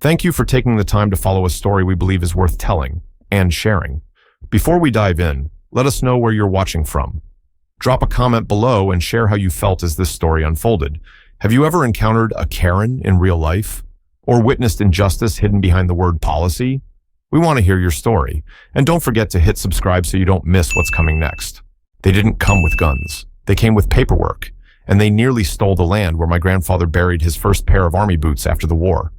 Thank you for taking the time to follow a story we believe is worth telling and sharing. Before we dive in, let us know where you're watching from. Drop a comment below and share how you felt as this story unfolded. Have you ever encountered a Karen in real life? Or witnessed injustice hidden behind the word policy? We want to hear your story. And don't forget to hit subscribe so you don't miss what's coming next. They didn't come with guns. They came with paperwork. And they nearly stole the land where my grandfather buried his first pair of army boots after the war.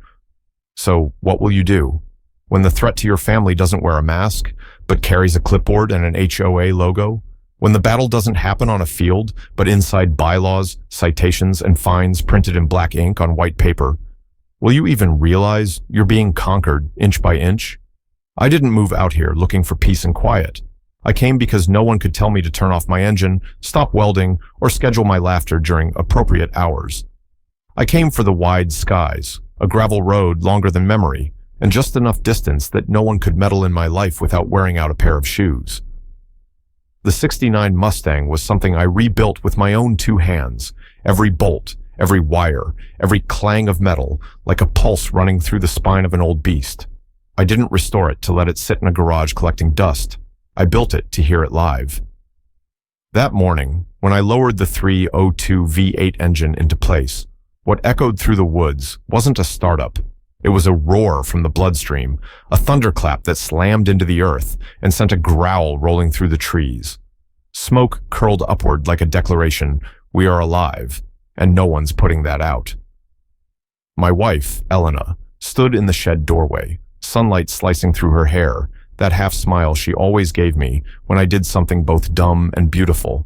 So what will you do when the threat to your family doesn't wear a mask, but carries a clipboard and an HOA logo? When the battle doesn't happen on a field, but inside bylaws, citations, and fines printed in black ink on white paper? Will you even realize you're being conquered inch by inch? I didn't move out here looking for peace and quiet. I came because no one could tell me to turn off my engine, stop welding, or schedule my laughter during appropriate hours. I came for the wide skies, a gravel road longer than memory, and just enough distance that no one could meddle in my life without wearing out a pair of shoes. The '69 Mustang was something I rebuilt with my own two hands, every bolt, every wire, every clang of metal, like a pulse running through the spine of an old beast. I didn't restore it to let it sit in a garage collecting dust. I built it to hear it live. That morning, when I lowered the 302 V8 engine into place, what echoed through the woods wasn't a startup. It was a roar from the bloodstream, a thunderclap that slammed into the earth and sent a growl rolling through the trees. Smoke curled upward like a declaration, "We are alive, and no one's putting that out." My wife, Elena, stood in the shed doorway, sunlight slicing through her hair, that half smile she always gave me when I did something both dumb and beautiful.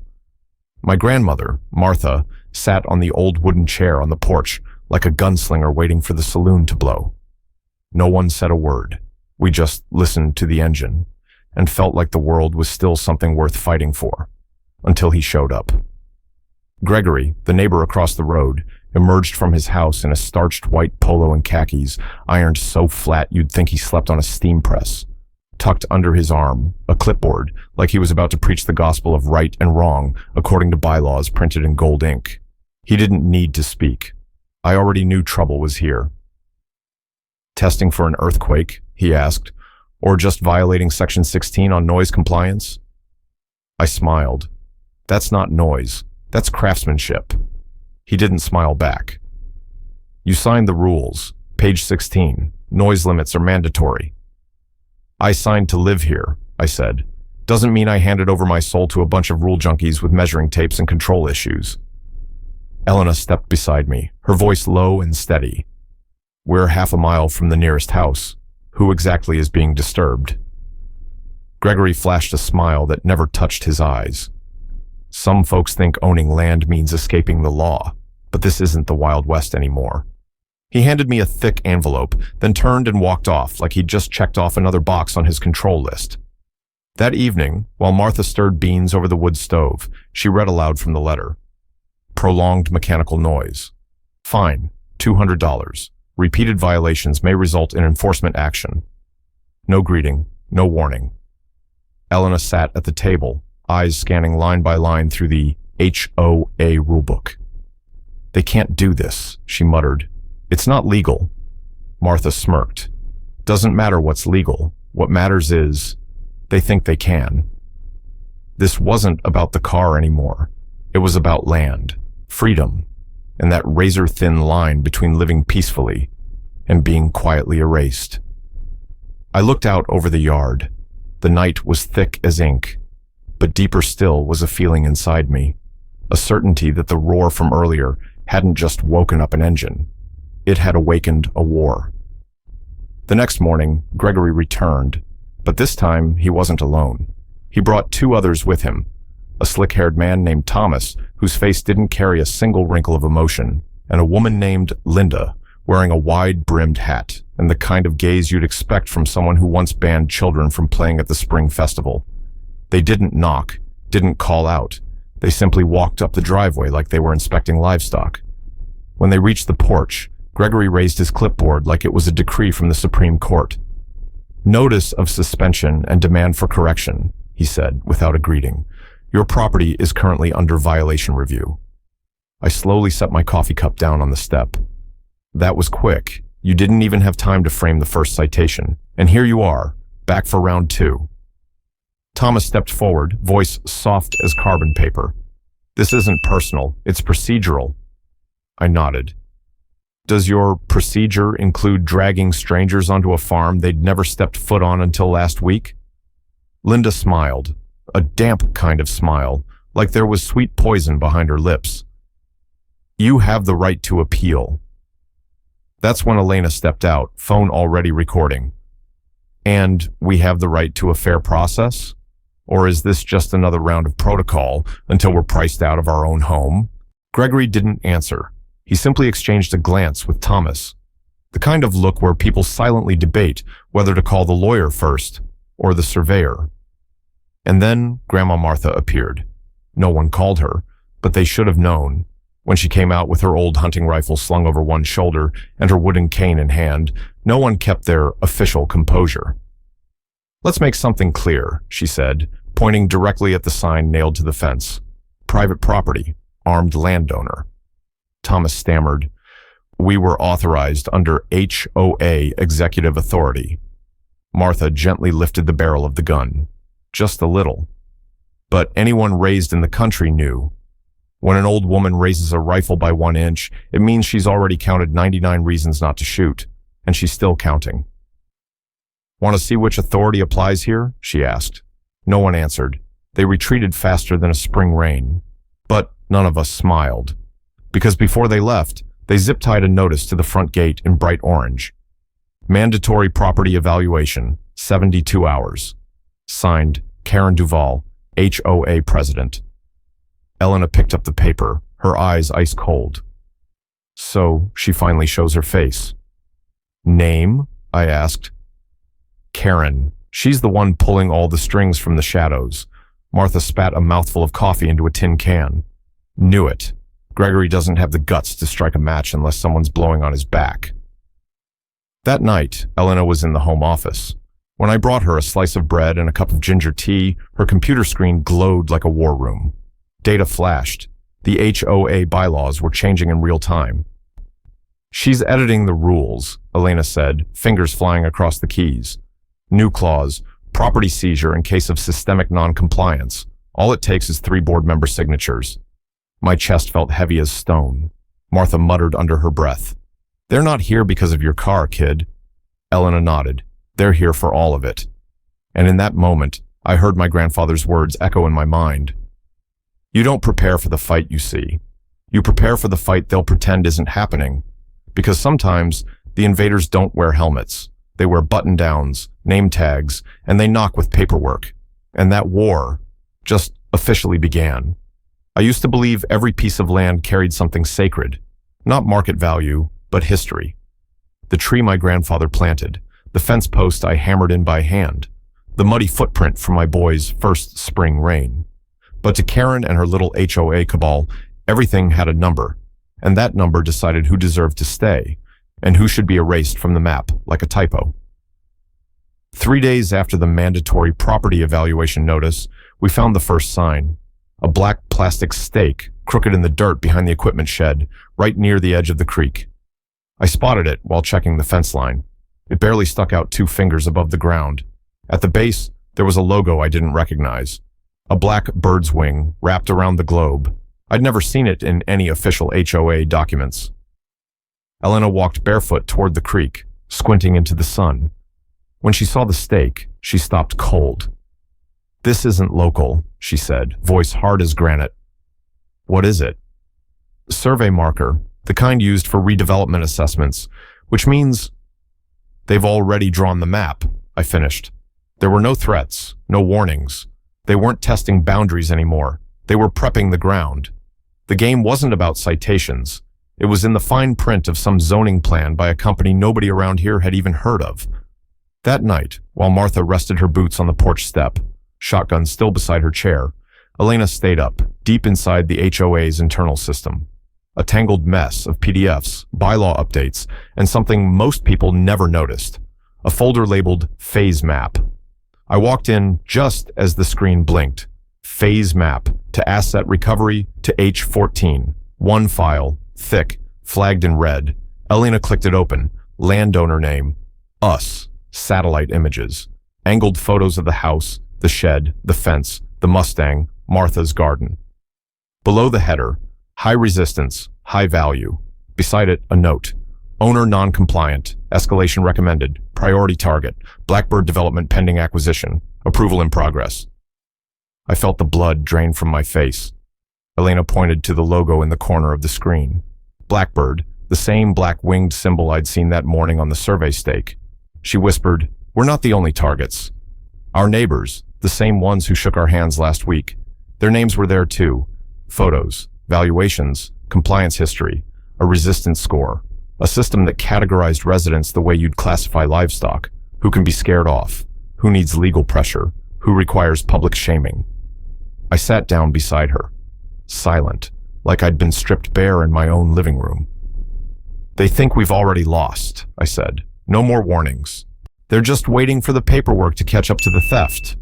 My grandmother, Martha, sat on the old wooden chair on the porch like a gunslinger waiting for the saloon to blow. No one said a word. We just listened to the engine and felt like the world was still something worth fighting for, until he showed up. Gregory, the neighbor across the road, emerged from his house in a starched white polo and khakis, ironed so flat you'd think he slept on a steam press. Tucked under his arm, a clipboard, like he was about to preach the gospel of right and wrong according to bylaws printed in gold ink. He didn't need to speak. I already knew trouble was here. "Testing for an earthquake?" he asked, "or just violating Section 16 on noise compliance?" I smiled. "That's not noise. That's craftsmanship." He didn't smile back. "You signed the rules. Page 16. Noise limits are mandatory." "I signed to live here," I said. "Doesn't mean I handed over my soul to a bunch of rule junkies with measuring tapes and control issues." Elena stepped beside me, her voice low and steady. "We're half a mile from the nearest house. Who exactly is being disturbed?" Gregory flashed a smile that never touched his eyes. "Some folks think owning land means escaping the law, but this isn't the Wild West anymore." He handed me a thick envelope, then turned and walked off like he'd just checked off another box on his control list. That evening, while Martha stirred beans over the wood stove, she read aloud from the letter. "Prolonged mechanical noise. Fine, $200. Repeated violations may result in enforcement action." No greeting, no warning. Elena sat at the table, eyes scanning line by line through the HOA rulebook. "They can't do this," she muttered. "It's not legal." Martha smirked. "Doesn't matter what's legal. What matters is they think they can." This wasn't about the car anymore. It was about land, freedom, and that razor-thin line between living peacefully and being quietly erased. I looked out over the yard. The night was thick as ink, but deeper still was a feeling inside me, a certainty that the roar from earlier hadn't just woken up an engine. It had awakened a war. The next morning, Gregory returned, but this time he wasn't alone. He brought two others with him, a slick-haired man named Thomas, whose face didn't carry a single wrinkle of emotion, and a woman named Linda, wearing a wide-brimmed hat and the kind of gaze you'd expect from someone who once banned children from playing at the spring festival. They didn't knock, didn't call out. They simply walked up the driveway like they were inspecting livestock. When they reached the porch, Gregory raised his clipboard like it was a decree from the Supreme Court. "Notice of suspension and demand for correction," he said, without a greeting. "Your property is currently under violation review." I slowly set my coffee cup down on the step. That was quick, You didn't even have time to frame the first citation. And here you are, back for round 2. Thomas stepped forward, voice soft as carbon paper. This isn't personal, it's procedural. I nodded. Does your procedure include dragging strangers onto a farm they'd never stepped foot on until last week? Linda smiled, a damp kind of smile, like there was sweet poison behind her lips. You have the right to appeal. That's when Elena stepped out, phone already recording. And we have the right to a fair process? Or is this just another round of protocol until we're priced out of our own home? Gregory didn't answer. He simply exchanged a glance with Thomas. The kind of look where people silently debate whether to call the lawyer first or the surveyor. And then Grandma Martha appeared. No one called her, but they should have known. When she came out with her old hunting rifle slung over one shoulder and her wooden cane in hand, no one kept their official composure. Let's make something clear, she said, pointing directly at the sign nailed to the fence. Private property, armed landowner. Thomas stammered. We were authorized under HOA executive authority. Martha gently lifted the barrel of the gun. Just a little. But anyone raised in the country knew. When an old woman raises a rifle by 1 inch, it means she's already counted 99 reasons not to shoot, and she's still counting. Want to see which authority applies here? She asked. No one answered. They retreated faster than a spring rain. But none of us smiled. Because before they left, they zip-tied a notice to the front gate in bright orange. Mandatory property evaluation, 72 hours. Signed, Karen Duval, HOA president. Elena picked up the paper, her eyes ice cold. So she finally shows her face. Name? I asked. Karen. She's the one pulling all the strings from the shadows. Martha spat a mouthful of coffee into a tin can. Knew it. Gregory doesn't have the guts to strike a match unless someone's blowing on his back. That night, Elena was in the home office. When I brought her a slice of bread and a cup of ginger tea, her computer screen glowed like a war room. Data flashed. The HOA bylaws were changing in real time. She's editing the rules, Elena said, fingers flying across the keys. New clause, property seizure in case of systemic non-compliance. All it takes is 3 board member signatures. My chest felt heavy as stone. Martha muttered under her breath. They're not here because of your car, kid. Elena nodded. They're here for all of it. And in that moment, I heard my grandfather's words echo in my mind. You don't prepare for the fight you see. You prepare for the fight they'll pretend isn't happening. Because sometimes the invaders don't wear helmets. They wear button-downs, name tags, and they knock with paperwork. And that war just officially began. I used to believe every piece of land carried something sacred. Not market value, but history. The tree my grandfather planted, the fence post I hammered in by hand, the muddy footprint from my boy's first spring rain. But to Karen and her little HOA cabal, everything had a number, and that number decided who deserved to stay, and who should be erased from the map like a typo. 3 days after the mandatory property evaluation notice, we found the first sign. A black plastic stake, crooked in the dirt behind the equipment shed, right near the edge of the creek. I spotted it while checking the fence line. It barely stuck out 2 fingers above the ground. At the base, there was a logo I didn't recognize. A black bird's wing wrapped around the globe. I'd never seen it in any official HOA documents. Elena walked barefoot toward the creek, squinting into the sun. When she saw the stake, she stopped cold. This isn't local, she said, voice hard as granite. What is it? Survey marker, the kind used for redevelopment assessments, which means they've already drawn the map, I finished. There were no threats, no warnings. They weren't testing boundaries anymore. They were prepping the ground. The game wasn't about citations. It was in the fine print of some zoning plan by a company nobody around here had even heard of. That night, while Martha rested her boots on the porch step, shotgun still beside her chair, Elena stayed up, deep inside the HOA's internal system. A tangled mess of PDFs, bylaw updates, and something most people never noticed. A folder labeled Phase Map. I walked in just as the screen blinked. Phase Map to Asset Recovery to H14. One file, thick, flagged in red. Elena clicked it open, Landowner name, us. Satellite images. Angled photos of the house, the shed, the fence, the Mustang, Martha's garden. Below the header, high resistance, high value. Beside it, a note. Owner non-compliant. Escalation recommended. Priority target. Blackbird development pending acquisition. Approval in progress. I felt the blood drain from my face. Elena pointed to the logo in the corner of the screen. Blackbird, the same black-winged symbol I'd seen that morning on the survey stake. She whispered, "We're not the only targets. Our neighbors, the same ones who shook our hands last week. Their names were there too. Photos, valuations, compliance history, a resistance score, a system that categorized residents the way you'd classify livestock, who can be scared off, who needs legal pressure, who requires public shaming." I sat down beside her, silent, like I'd been stripped bare in my own living room. "They think we've already lost," I said. "No more warnings. They're just waiting for the paperwork to catch up to the theft."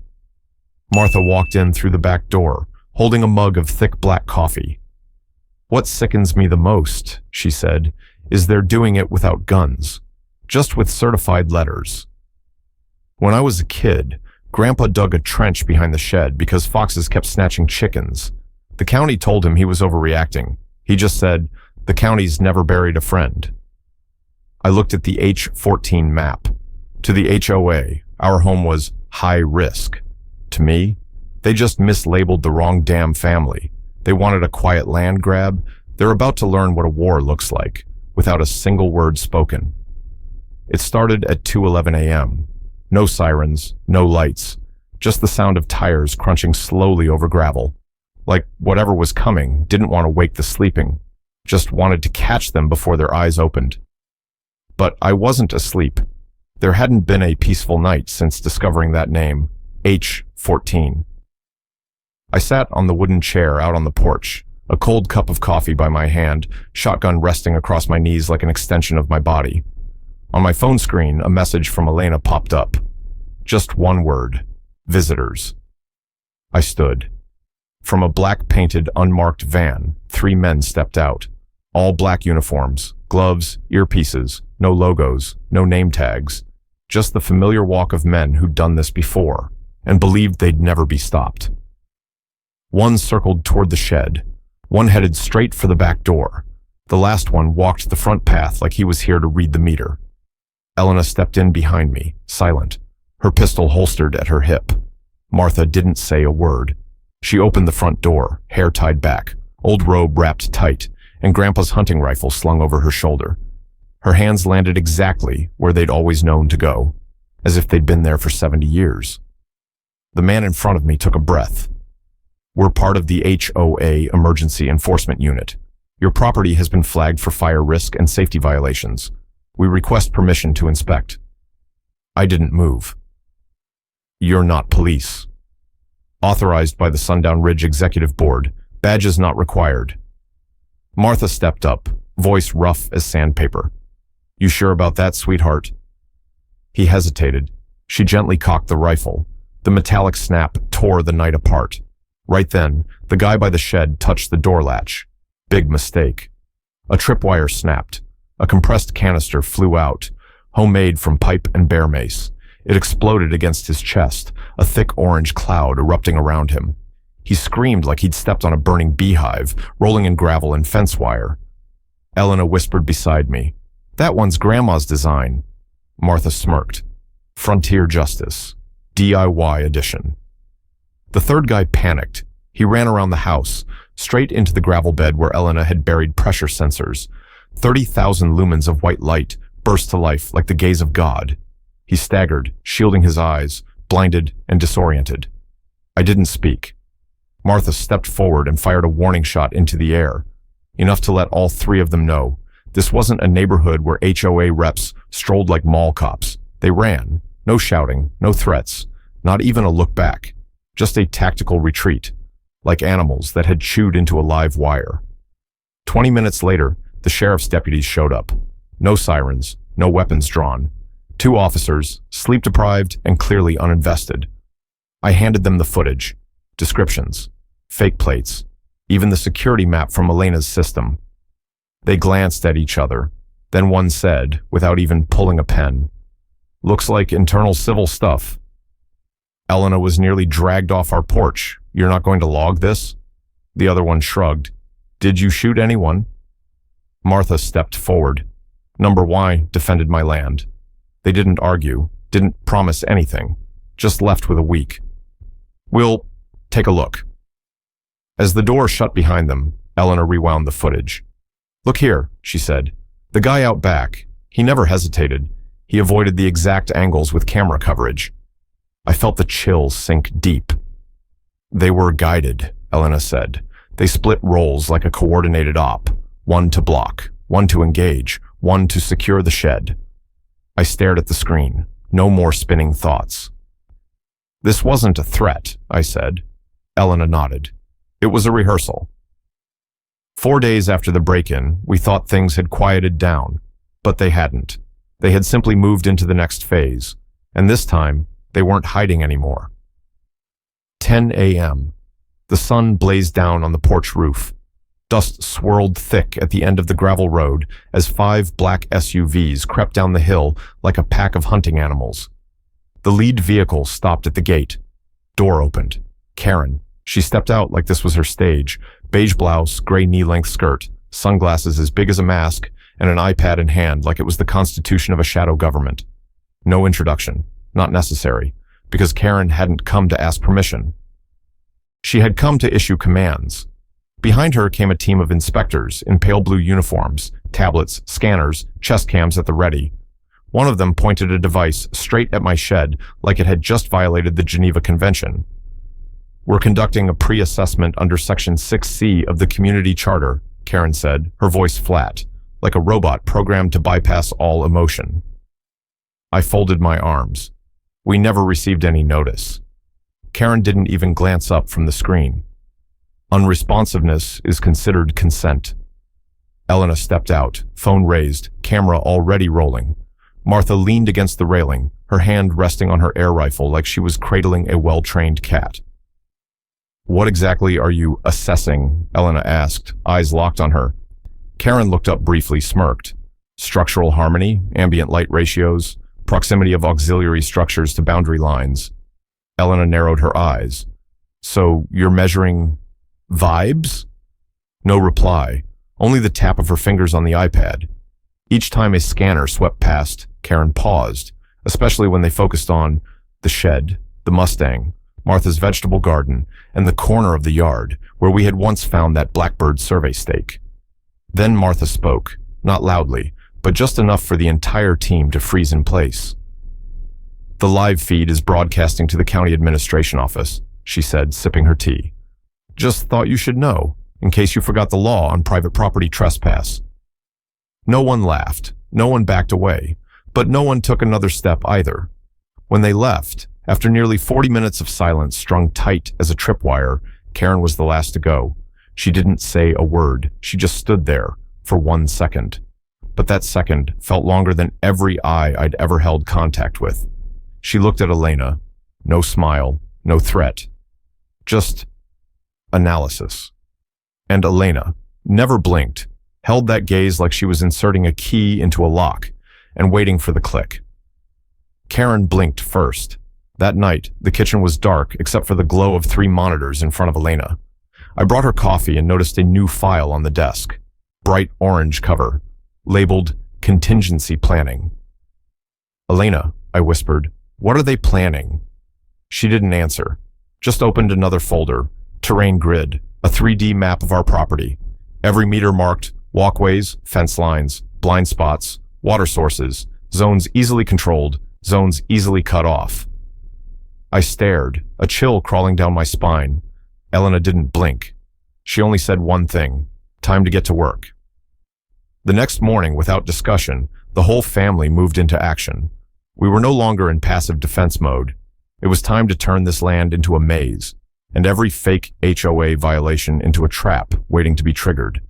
Martha walked in through the back door, holding a mug of thick black coffee. "What sickens me the most," she said, "is they're doing it without guns, just with certified letters. When I was a kid, Grandpa dug a trench behind the shed because foxes kept snatching chickens. The county told him he was overreacting. He just said, 'The county's never buried a friend.'" I looked at the H14 map. To the HOA, our home was high risk. To me, they just mislabeled the wrong damn family. They wanted a quiet land grab. They're about to learn what a war looks like, without a single word spoken. It started at 2:11 a.m. No sirens, no lights, just the sound of tires crunching slowly over gravel. Like whatever was coming didn't want to wake the sleeping, just wanted to catch them before their eyes opened. But I wasn't asleep. There hadn't been a peaceful night since discovering that name, H14. I sat on the wooden chair out on the porch, a cold cup of coffee by my hand, shotgun resting across my knees like an extension of my body. On my phone screen, a message from Elena popped up. Just one word: visitors. I stood. From a black-painted, unmarked van, 3 men stepped out. All black uniforms, gloves, earpieces, no logos, no name tags. Just the familiar walk of men who'd done this before, and believed they'd never be stopped. One circled toward the shed. One headed straight for the back door. The last one walked the front path like he was here to read the meter. Elena stepped in behind me, silent, her pistol holstered at her hip. Martha didn't say a word. She opened the front door, hair tied back, old robe wrapped tight, and Grandpa's hunting rifle slung over her shoulder. Her hands landed exactly where they'd always known to go, as if they'd been there for 70 years. The man in front of me took a breath. "We're part of the HOA Emergency Enforcement Unit. Your property has been flagged for fire risk and safety violations. We request permission to inspect." I didn't move. "You're not police. Authorized by the Sundown Ridge Executive Board. Badges not required." Martha stepped up, voice rough as sandpaper. "You sure about that, sweetheart?" He hesitated. She gently cocked the rifle. The metallic snap tore the night apart. Right then, the guy by the shed touched the door latch. Big mistake. A tripwire snapped. A compressed canister flew out, homemade from pipe and bear mace. It exploded against his chest, a thick orange cloud erupting around him. He screamed like he'd stepped on a burning beehive, rolling in gravel and fence wire. Elena whispered beside me, "That one's Grandma's design." Martha smirked. "Frontier Justice. DIY edition." The third guy panicked. He ran around the house, straight into the gravel bed where Elena had buried pressure sensors. 30,000 lumens of white light burst to life like the gaze of God. He staggered, shielding his eyes, blinded and disoriented. I didn't speak. Martha stepped forward and fired a warning shot into the air, enough to let all 3 of them know this wasn't a neighborhood where HOA reps strolled like mall cops. They ran, no shouting, no threats, not even a look back, just a tactical retreat, like animals that had chewed into a live wire. 20 minutes later, the sheriff's deputies showed up. No sirens, no weapons drawn. 2 officers, sleep-deprived and clearly uninvested. I handed them the footage, descriptions, fake plates, even the security map from Elena's system. They glanced at each other, Then one said, without even pulling a pen, "Looks like internal civil stuff." "Elena was nearly dragged off our porch. You're not going to log this?" The other one shrugged. "Did you shoot anyone?" Martha stepped forward. "Number Y defended my land. They didn't argue, didn't promise anything, just left with a week. We'll take a look." As the door shut behind them, Elena rewound the footage. "Look here," she said. "The guy out back, he never hesitated. He avoided the exact angles with camera coverage." I felt the chill sink deep. "They were guided," Elena said. "They split roles like a coordinated op. One to block, one to engage, one to secure the shed." I stared at the screen. No more spinning thoughts. "This wasn't a threat," I said. Elena nodded. "It was a rehearsal." 4 days after the break-in, we thought things had quieted down, but they hadn't. They had simply moved into the next phase, and this time, they weren't hiding anymore. 10 a.m. The sun blazed down on the porch roof. Dust swirled thick at the end of the gravel road as 5 black SUVs crept down the hill like a pack of hunting animals. The lead vehicle stopped at the gate. Door opened. Karen. She stepped out like this was her stage. Beige blouse, gray knee-length skirt, sunglasses as big as a mask, and an iPad in hand like it was the constitution of a shadow government. No introduction. Not necessary, because Karen hadn't come to ask permission. She had come to issue commands. Behind her came a team of inspectors in pale blue uniforms, tablets, scanners, chest cams at the ready. One of them pointed a device straight at my shed like it had just violated the Geneva Convention. "We're conducting a pre-assessment under Section 6C of the Community Charter," Karen said, her voice flat, like a robot programmed to bypass all emotion. I folded my arms. We never received any notice. Karen didn't even glance up from the screen. Unresponsiveness is considered consent. Elena stepped out, phone raised, camera already rolling. Martha leaned against the railing, her hand resting on her air rifle like she was cradling a well-trained cat. "What exactly are you assessing?" Elena asked, eyes locked on her. Karen looked up briefly, smirked. "Structural harmony, ambient light ratios, proximity of auxiliary structures to boundary lines." Elena narrowed her eyes. "So you're measuring vibes?" No reply, only the tap of her fingers on the iPad. Each time a scanner swept past, Karen paused, especially when they focused on the shed, the Mustang, Martha's vegetable garden, and the corner of the yard where we had once found that blackbird survey stake. Then Martha spoke, not loudly, but just enough for the entire team to freeze in place. "The live feed is broadcasting to the county administration office," she said, sipping her tea. "Just thought you should know, in case you forgot the law on private property trespass." No one laughed, no one backed away, but no one took another step either. When they left, after nearly 40 minutes of silence strung tight as a tripwire, Karen was the last to go. She didn't say a word, she just stood there, for 1 second. But that second felt longer than every eye I'd ever held contact with. She looked at Elena. No smile, no threat. Just analysis. And Elena never blinked, held that gaze like she was inserting a key into a lock and waiting for the click. Karen blinked first. That night, the kitchen was dark except for the glow of 3 monitors in front of Elena. I brought her coffee and noticed a new file on the desk. Bright orange cover, labeled Contingency Planning. "Elena," I whispered, "what are they planning?" She didn't answer, just opened another folder, Terrain Grid, a 3D map of our property. Every meter marked, walkways, fence lines, blind spots, water sources, zones easily controlled, zones easily cut off. I stared, a chill crawling down my spine. Elena didn't blink. She only said one thing: time to get to work. The next morning, without discussion, the whole family moved into action. We were no longer in passive defense mode. It was time to turn this land into a maze, and every fake HOA violation into a trap waiting to be triggered.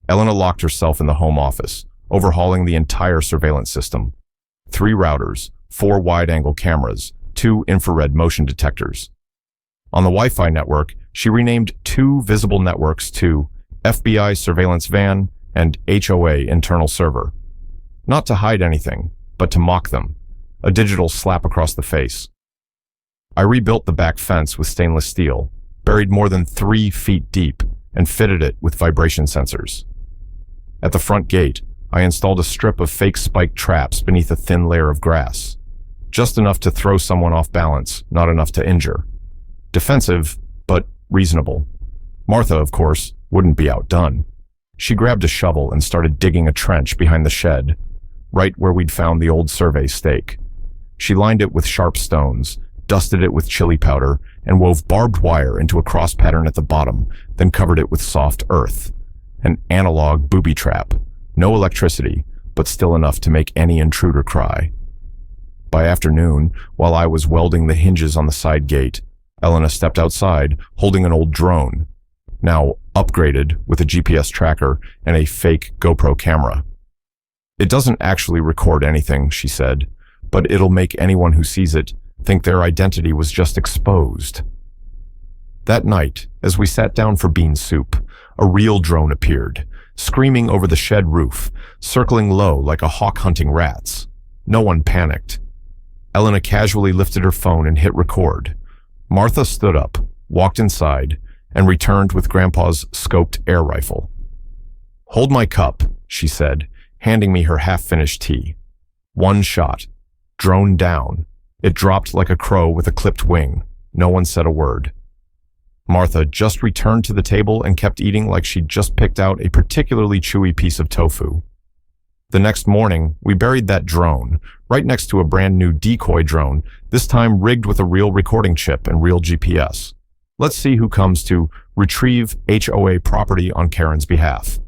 Elena locked herself in the home office, overhauling the entire surveillance system. 3 routers, 4 wide-angle cameras, 2 infrared motion detectors. On the Wi-Fi network, she renamed 2 visible networks to FBI surveillance van and HOA internal server. Not to hide anything, but to mock them. A digital slap across the face. I rebuilt the back fence with stainless steel, buried more than 3 feet deep, and fitted it with vibration sensors. At the front gate, I installed a strip of fake spiked traps beneath a thin layer of grass. Just enough to throw someone off balance, not enough to injure. Defensive, but reasonable. Martha, of course, wouldn't be outdone. She grabbed a shovel and started digging a trench behind the shed, right where we'd found the old survey stake. She lined it with sharp stones, dusted it with chili powder, and wove barbed wire into a cross pattern at the bottom, then covered it with soft earth. An analog booby trap. No electricity, but still enough to make any intruder cry. By afternoon, while I was welding the hinges on the side gate, Elena stepped outside, holding an old drone, now upgraded with a GPS tracker and a fake GoPro camera. "It doesn't actually record anything," she said, "but it'll make anyone who sees it think their identity was just exposed." That night, as we sat down for bean soup, a real drone appeared, screaming over the shed roof, circling low like a hawk hunting rats. No one panicked. Elena casually lifted her phone and hit record. Martha stood up, walked inside, and returned with Grandpa's scoped air rifle. "Hold my cup," she said, handing me her half-finished tea. One shot. Drone down. It dropped like a crow with a clipped wing. No one said a word. Martha just returned to the table and kept eating like she'd just picked out a particularly chewy piece of tofu. The next morning, we buried that drone, right next to a brand new decoy drone, this time rigged with a real recording chip and real GPS. Let's see who comes to retrieve HOA property on Karen's behalf.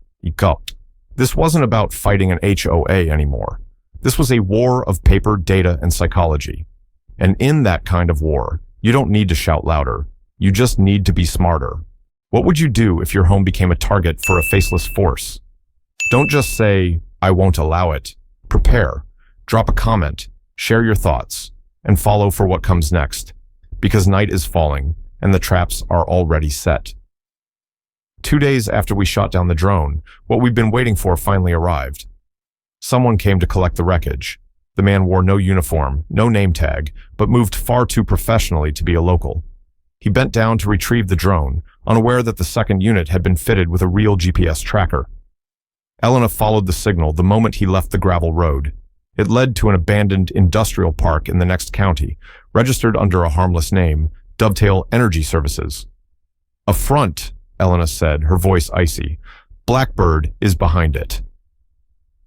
This wasn't about fighting an HOA anymore. This was a war of paper, data, and psychology. And in that kind of war, you don't need to shout louder. You just need to be smarter. What would you do if your home became a target for a faceless force? Don't just say, "I won't allow it." Prepare. Drop a comment. Share your thoughts. And follow for what comes next. Because night is falling, and the traps are already set. 2 days after we shot down the drone, what we'd been waiting for finally arrived. Someone came to collect the wreckage. The man wore no uniform, no name tag, but moved far too professionally to be a local. He bent down to retrieve the drone, unaware that the second unit had been fitted with a real GPS tracker. Elena followed the signal the moment he left the gravel road. It led to an abandoned industrial park in the next county, registered under a harmless name, Dovetail Energy Services. "A front," Elena said, her voice icy. "Blackbird is behind it."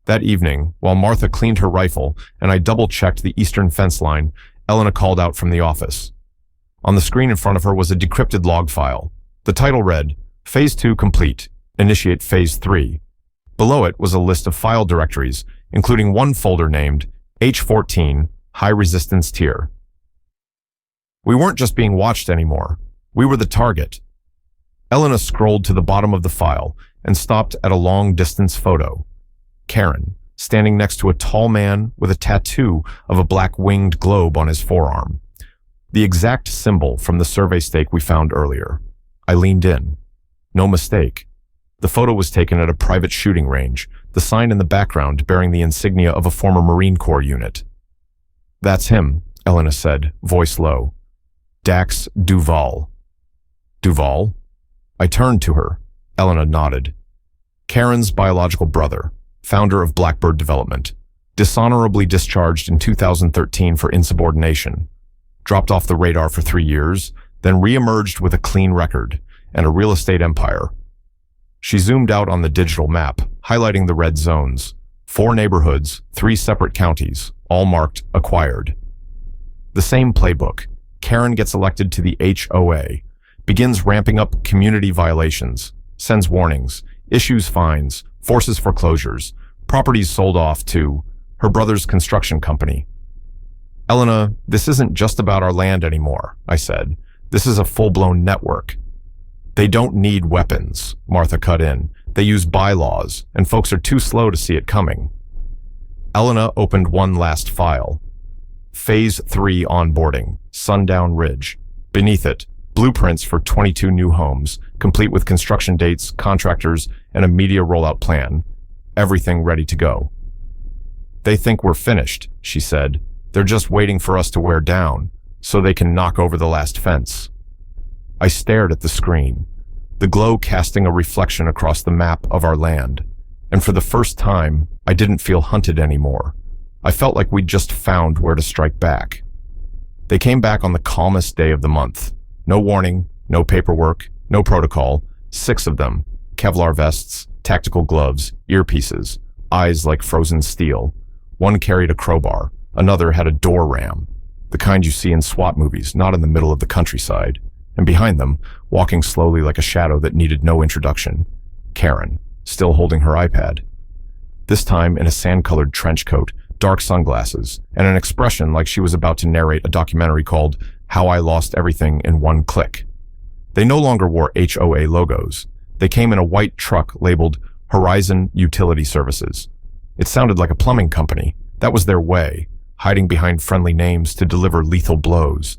That evening, while Martha cleaned her rifle and I double-checked the eastern fence line, Elena called out from the office. On the screen in front of her was a decrypted log file. The title read, "Phase 2 complete. Initiate Phase 3. Below it was a list of file directories, including one folder named H14 High Resistance Tier. We weren't just being watched anymore. We were the target. Elena scrolled to the bottom of the file and stopped at a long-distance photo. Karen, standing next to a tall man with a tattoo of a black winged globe on his forearm. The exact symbol from the survey stake we found earlier. I leaned in. No mistake. The photo was taken at a private shooting range, the sign in the background bearing the insignia of a former Marine Corps unit. "That's him," Elena said, voice low. "Dax Duval." "Duval?" I turned to her. Elena nodded. "Karen's biological brother, founder of Blackbird Development, dishonorably discharged in 2013 for insubordination. Dropped off the radar for 3 years, then re-emerged with a clean record and a real estate empire." She zoomed out on the digital map, highlighting the red zones. 4 neighborhoods, 3 separate counties, all marked acquired. The same playbook. Karen gets elected to the HOA, begins ramping up community violations, sends warnings, issues fines, forces foreclosures, properties sold off to her brother's construction company. "Elena, this isn't just about our land anymore," I said. "This is a full-blown network." "They don't need weapons," Martha cut in. "They use bylaws, and folks are too slow to see it coming." Elena opened one last file. Phase 3 onboarding, Sundown Ridge. Beneath it, blueprints for 22 new homes, complete with construction dates, contractors, and a media rollout plan. Everything ready to go. They think we're finished, she said. They're just waiting for us to wear down, so they can knock over the last fence. I stared at the screen, the glow casting a reflection across the map of our land, and for the first time, I didn't feel hunted anymore. I felt like we'd just found where to strike back. They came back on the calmest day of the month. No warning, no paperwork, no protocol. 6 of them, Kevlar vests, tactical gloves, earpieces, eyes like frozen steel. One carried a crowbar, another had a door ram, the kind you see in SWAT movies, not in the middle of the countryside. And behind them, walking slowly like a shadow that needed no introduction, Karen, still holding her iPad. This time in a sand-colored trench coat, dark sunglasses, and an expression like she was about to narrate a documentary called How I Lost Everything in One Click. They no longer wore HOA logos. They came in a white truck labeled Horizon Utility Services. It sounded like a plumbing company. That was their way, hiding behind friendly names to deliver lethal blows.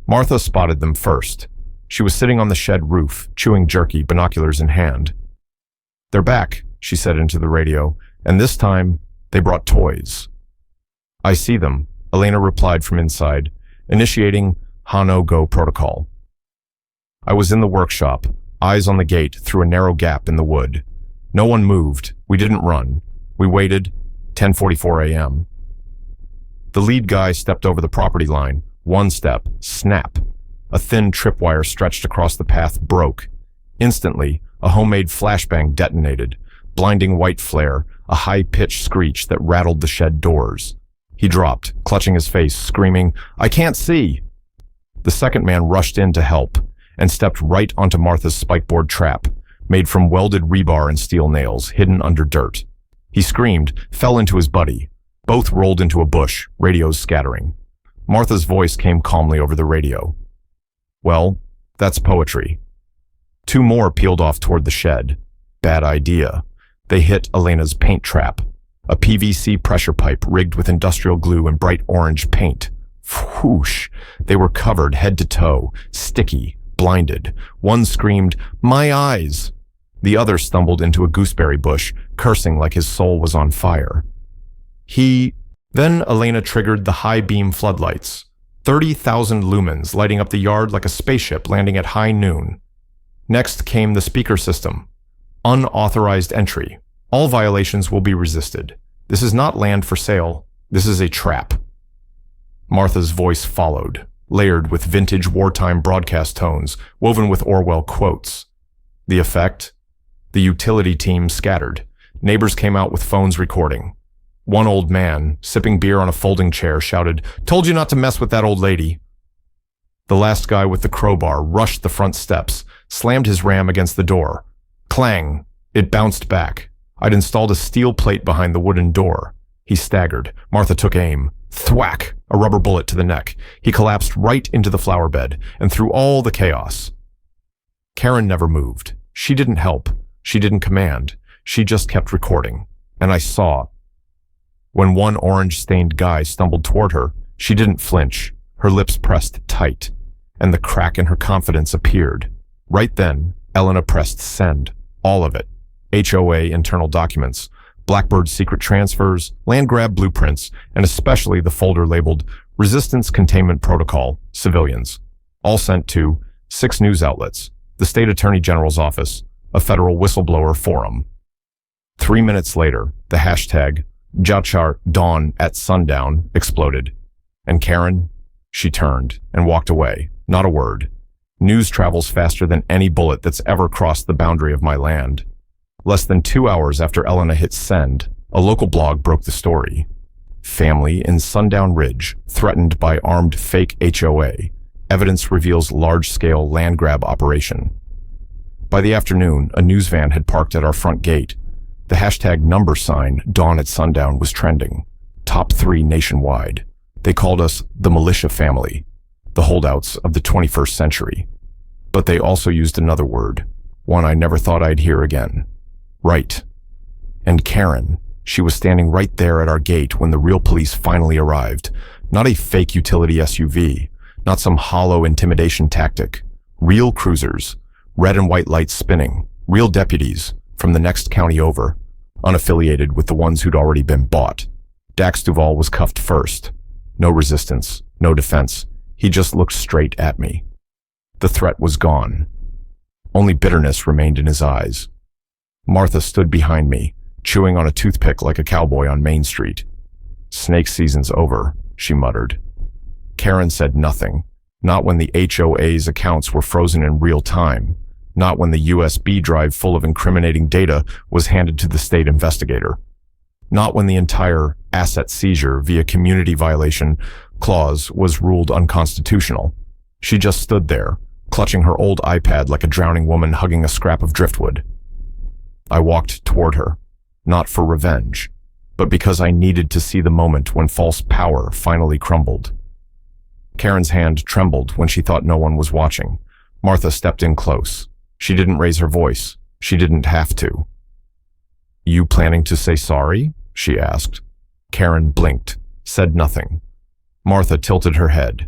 Martha spotted them first. She was sitting on the shed roof, chewing jerky, binoculars in hand. "They're back," she said into the radio, "and this time, they brought toys." "I see them," Elena replied from inside, initiating HOA protocol. I was in the workshop, eyes on the gate through a narrow gap in the wood. No one moved. We didn't run. We waited. 10:44 a.m. The lead guy stepped over the property line. One step, snap. A thin tripwire stretched across the path broke. Instantly, a homemade flashbang detonated, blinding white flare, a high-pitched screech that rattled the shed doors. He dropped, clutching his face, screaming, "I can't see!" The second man rushed in to help and stepped right onto Martha's spikeboard trap, made from welded rebar and steel nails, hidden under dirt. He screamed, fell into his buddy. Both rolled into a bush, radios scattering. Martha's voice came calmly over the radio. "Well, that's poetry." 2 more peeled off toward the shed. Bad idea. They hit Elena's paint trap, a PVC pressure pipe rigged with industrial glue and bright orange paint. Whoosh! They were covered head to toe, sticky, blinded. One screamed, "My eyes!" The other stumbled into a gooseberry bush, cursing like his soul was on fire. Then Elena triggered the high-beam floodlights. 30,000 lumens lighting up the yard like a spaceship landing at high noon. Next came the speaker system. Unauthorized entry. All violations will be resisted. This is not land for sale. This is a trap. Martha's voice followed, layered with vintage wartime broadcast tones, woven with Orwell quotes. The effect? The utility team scattered. Neighbors came out with phones recording. One old man, sipping beer on a folding chair, shouted, "Told you not to mess with that old lady." The last guy with the crowbar rushed the front steps, slammed his ram against the door. Clang! It bounced back. I'd installed a steel plate behind the wooden door. He staggered. Martha took aim. Thwack! A rubber bullet to the neck. He collapsed right into the flower bed, and through all the chaos. Karen never moved. She didn't help. She didn't command. She just kept recording. And I saw. When one orange-stained guy stumbled toward her, she didn't flinch. Her lips pressed tight, and the crack in her confidence appeared. Right then, Elena pressed send. All of it. HOA internal documents, Blackbird secret transfers, land grab blueprints, and especially the folder labeled Resistance Containment Protocol, Civilians. All sent to 6 news outlets, the State Attorney General's office, a federal whistleblower forum. 3 minutes later, the hashtag Jachar Dawn at sundown exploded. And Karen? She turned and walked away, not a word. News travels faster than any bullet that's ever crossed the boundary of my land. Less than 2 hours after Elena hit send, a local blog broke the story. Family in Sundown Ridge, threatened by armed fake HOA. Evidence reveals large-scale land grab operation. By the afternoon, a news van had parked at our front gate. The hashtag number sign, Dawn at Sundown, was trending. Top 3 nationwide. They called us the militia family, the holdouts of the 21st century. But they also used another word, one I never thought I'd hear again. Right. And Karen, she was standing right there at our gate when the real police finally arrived. Not a fake utility SUV, not some hollow intimidation tactic. Real cruisers, red and white lights spinning, real deputies from the next county over, unaffiliated with the ones who'd already been bought. Dax Duval was cuffed first. No resistance, no defense. He just looked straight at me. The threat was gone. Only bitterness remained in his eyes. Martha stood behind me, chewing on a toothpick like a cowboy on Main Street. "Snake season's over," she muttered. Karen said nothing, not when the HOA's accounts were frozen in real time, not when the USB drive full of incriminating data was handed to the state investigator, not when the entire asset seizure via community violation clause was ruled unconstitutional. She just stood there, clutching her old iPad like a drowning woman hugging a scrap of driftwood. I walked toward her, not for revenge, but because I needed to see the moment when false power finally crumbled. Karen's hand trembled when she thought no one was watching. Martha stepped in close. She didn't raise her voice. She didn't have to. "You planning to say sorry?" she asked. Karen blinked, said nothing. Martha tilted her head.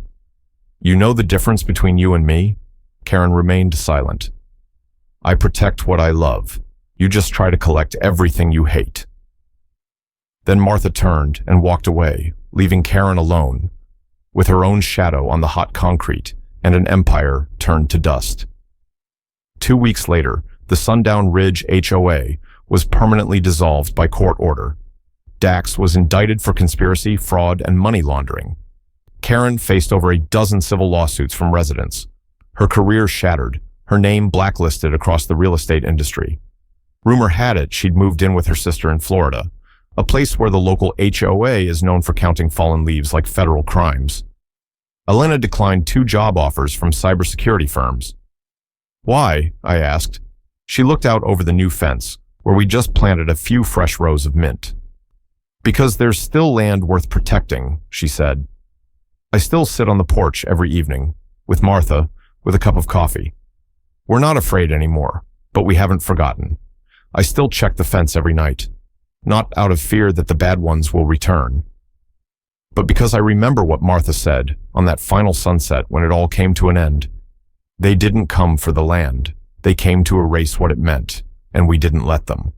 "You know the difference between you and me?" Karen remained silent. "I protect what I love. You just try to collect everything you hate." Then Martha turned and walked away, leaving Karen alone, with her own shadow on the hot concrete and an empire turned to dust. 2 weeks later, the Sundown Ridge HOA was permanently dissolved by court order. Dax was indicted for conspiracy, fraud, and money laundering. Karen faced over a dozen civil lawsuits from residents. Her career shattered, her name blacklisted across the real estate industry. Rumor had it she'd moved in with her sister in Florida, a place where the local HOA is known for counting fallen leaves like federal crimes. Elena declined 2 job offers from cybersecurity firms. "Why?" I asked. She looked out over the new fence, where we just planted a few fresh rows of mint. "Because there's still land worth protecting," she said. "I still sit on the porch every evening, with Martha, with a cup of coffee. We're not afraid anymore, but we haven't forgotten. I still check the fence every night, not out of fear that the bad ones will return, but because I remember what Martha said on that final sunset when it all came to an end. They didn't come for the land. They came to erase what it meant, and we didn't let them."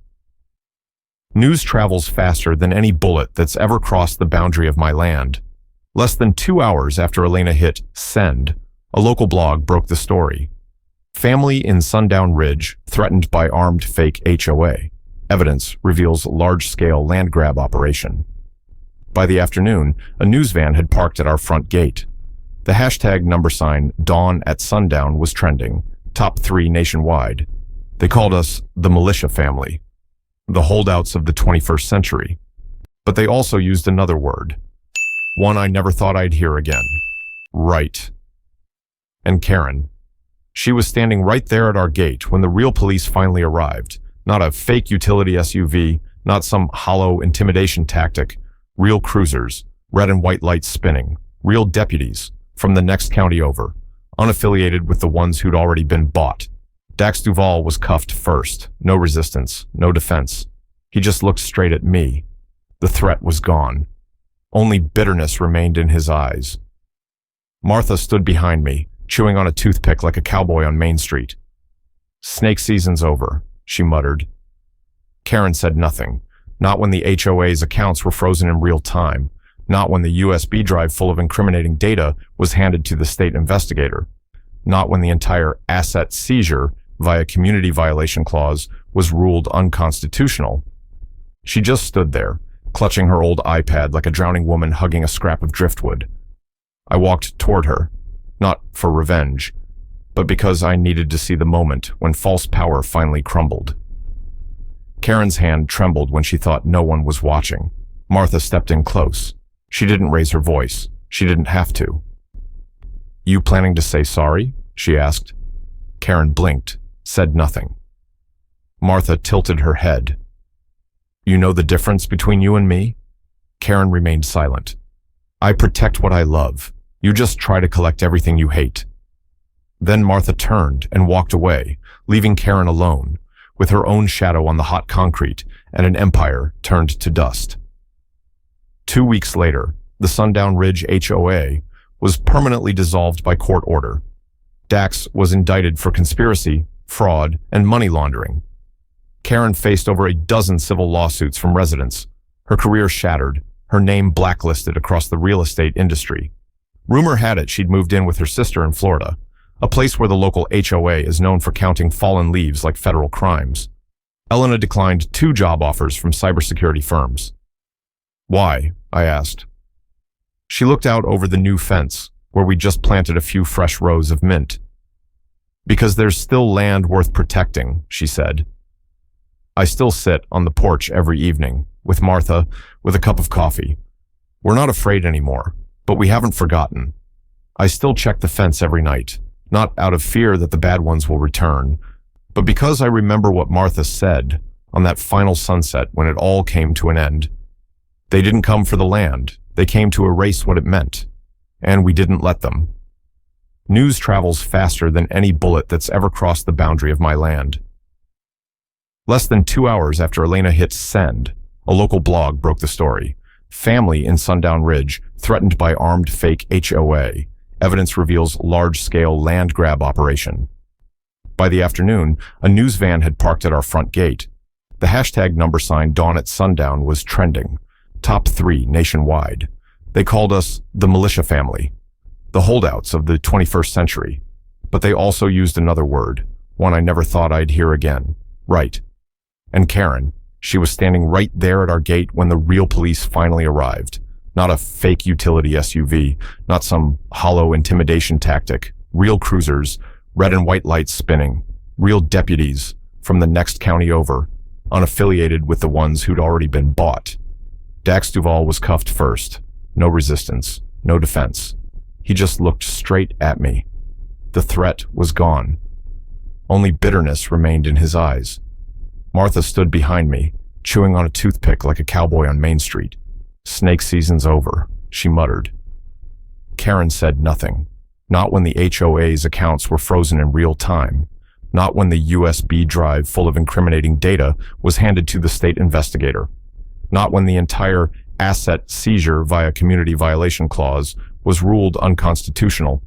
News travels faster than any bullet that's ever crossed the boundary of my land. Less than 2 hours after Elena hit send, a local blog broke the story. Family in Sundown Ridge threatened by armed fake HOA. Evidence reveals large-scale land grab operation. By the afternoon, a news van had parked at our front gate. The hashtag number sign Dawn at Sundown was trending, top 3 nationwide. They called us the militia family, the holdouts of the 21st century. But they also used another word, one I never thought I'd hear again. Right. And Karen. She was standing right there at our gate when the real police finally arrived. Not a fake utility SUV, not some hollow intimidation tactic. Real cruisers, red and white lights spinning. Real deputies, from the next county over, unaffiliated with the ones who'd already been bought. Dax Duval was cuffed first. No resistance, no defense. He just looked straight at me. The threat was gone. Only bitterness remained in his eyes. Martha stood behind me, chewing on a toothpick like a cowboy on Main Street. "Snake season's over," she muttered. Karen said nothing, not when the HOA's accounts were frozen in real time, not when the USB drive full of incriminating data was handed to the state investigator, not when the entire asset seizure via community violation clause was ruled unconstitutional. She just stood there, clutching her old iPad like a drowning woman hugging a scrap of driftwood. I walked toward her, not for revenge, but because I needed to see the moment when false power finally crumbled. Karen's hand trembled when she thought no one was watching. Martha stepped in close. She didn't raise her voice. She didn't have to. "You planning to say sorry?" she asked. Karen blinked, said nothing. Martha tilted her head. "You know the difference between you and me?" Karen remained silent. "I protect what I love. You just try to collect everything you hate." Then Martha turned and walked away, leaving Karen alone, with her own shadow on the hot concrete and an empire turned to dust. 2 weeks later, the Sundown Ridge HOA was permanently dissolved by court order. Dax was indicted for conspiracy, fraud, and money laundering. Karen faced over a dozen civil lawsuits from residents. Her career shattered, her name blacklisted across the real estate industry. Rumor had it she'd moved in with her sister in Florida, a place where the local HOA is known for counting fallen leaves like federal crimes. Elena declined 2 job offers from cybersecurity firms. Why? I asked. She looked out over the new fence, where we just planted a few fresh rows of mint. Because there's still land worth protecting, she said. I still sit on the porch every evening, with Martha, with a cup of coffee. We're not afraid anymore, but we haven't forgotten. I still check the fence every night, not out of fear that the bad ones will return, but because I remember what Martha said on that final sunset when it all came to an end. They didn't come for the land, they came to erase what it meant, and we didn't let them. News travels faster than any bullet that's ever crossed the boundary of my land. Less than 2 hours after Elena hit send, a local blog broke the story. Family in Sundown Ridge threatened by armed fake HOA. Evidence reveals large-scale land grab operation. By the afternoon, a news van had parked at our front gate. The hashtag number sign Dawn at Sundown was trending. Top 3 nationwide. They called us the militia family, the holdouts of the 21st century. But they also used another word, one I never thought I'd hear again. Right. And Karen, she was standing right there at our gate when the real police finally arrived. Not a fake utility SUV, not some hollow intimidation tactic. Real cruisers, red and white lights spinning. Real deputies from the next county over, unaffiliated with the ones who'd already been bought. Dax Duval was cuffed first. No resistance, no defense. He just looked straight at me. The threat was gone. Only bitterness remained in his eyes. Martha stood behind me, chewing on a toothpick like a cowboy on Main Street. Snake season's over, she muttered. Karen said nothing. Not when the HOA's accounts were frozen in real time. Not when the USB drive full of incriminating data was handed to the state investigator. Not when the entire asset seizure via community violation clause was ruled unconstitutional.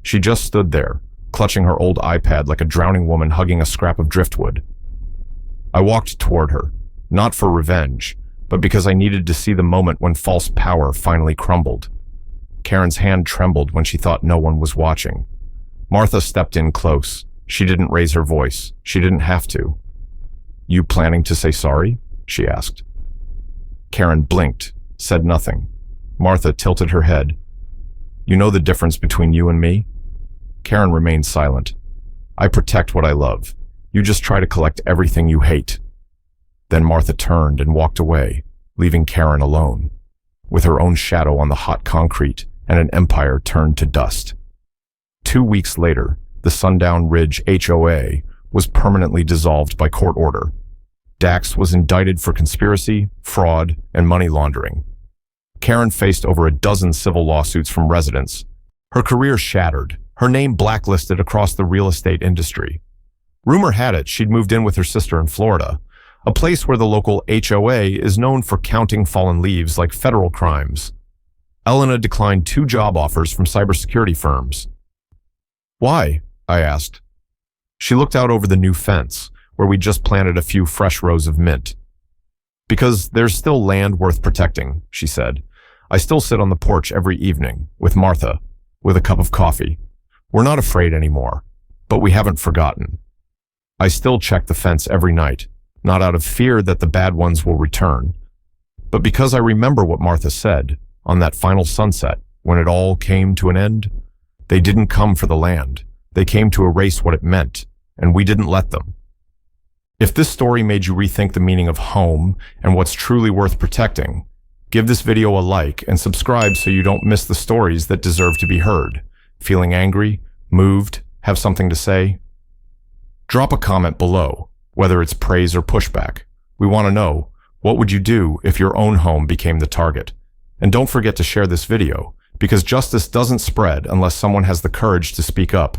She just stood there, clutching her old iPad like a drowning woman hugging a scrap of driftwood. I walked toward her, not for revenge, but because I needed to see the moment when false power finally crumbled. Karen's hand trembled when she thought no one was watching. Martha stepped in close. She didn't raise her voice. She didn't have to. You planning to say sorry? She asked. Karen blinked, said nothing. Martha tilted her head. You know the difference between you and me? Karen remained silent. I protect what I love. You just try to collect everything you hate. Then Martha turned and walked away, leaving Karen alone, with her own shadow on the hot concrete and an empire turned to dust. 2 weeks later, the Sundown Ridge HOA was permanently dissolved by court order. Dax was indicted for conspiracy, fraud, and money laundering. Karen faced over a dozen civil lawsuits from residents. Her career shattered, her name blacklisted across the real estate industry. Rumor had it she'd moved in with her sister in Florida, a place where the local HOA is known for counting fallen leaves like federal crimes. Elena declined 2 job offers from cybersecurity firms. Why? I asked. She looked out over the new fence, where we just planted a few fresh rows of mint. Because there's still land worth protecting, she said. I still sit on the porch every evening, with Martha, with a cup of coffee. We're not afraid anymore, but we haven't forgotten. I still check the fence every night, not out of fear that the bad ones will return, but because I remember what Martha said on that final sunset when it all came to an end. They didn't come for the land. They came to erase what it meant, and we didn't let them. If this story made you rethink the meaning of home and what's truly worth protecting, give this video a like and subscribe so you don't miss the stories that deserve to be heard. Feeling angry, moved, have something to say? Drop a comment below, whether it's praise or pushback. We want to know, what would you do if your own home became the target? And don't forget to share this video, because justice doesn't spread unless someone has the courage to speak up.